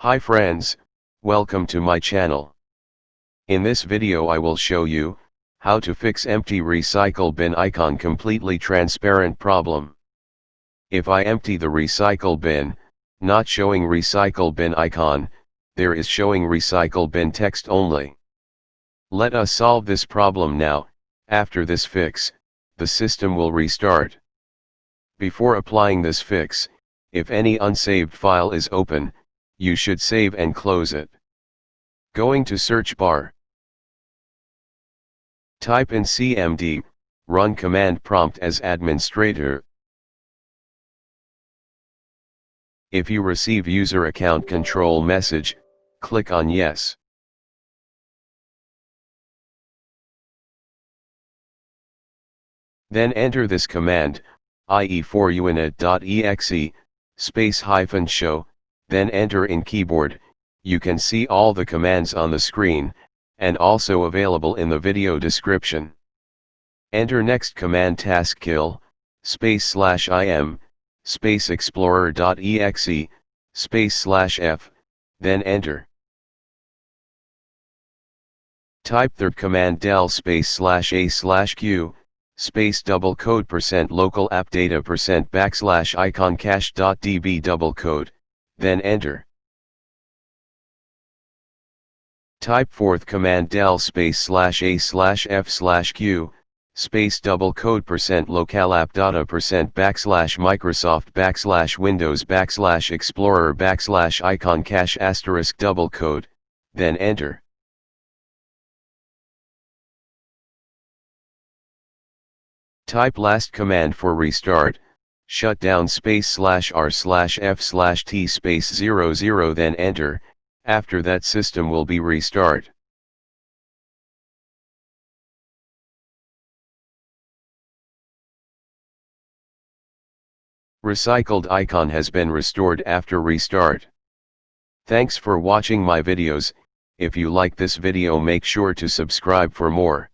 Hi friends, welcome to my channel. In this video I will show you how to fix empty recycle bin icon completely transparent problem. If I empty the recycle bin, not showing recycle bin icon, there is showing recycle bin text only. Let us solve this problem now. After this fix, the system will restart. Before applying this fix, if any unsaved file is open, you should save and close it. Going to search bar. Type in cmd, run command prompt as administrator. If you receive user account control message, click on yes. Then enter this command, i.e. for uinit.exe, --show, then enter in keyboard. You can see all the commands on the screen, and also available in the video description. Enter next command taskkill, /im, explorer.exe, /f, then enter. Type third command del /a/q, double code %localappdata %IconCache.db double code, then enter. Type fourth command del /a/f/q, double code %localappdata %Microsoft /Windows /Explorer /IconCache * double code, then enter. Type last command for restart, shutdown /r/f/t 00 then enter. After that system will be restart. Recycled icon has been restored after restart. Thanks for watching my videos. If you like this video, make sure to subscribe for more.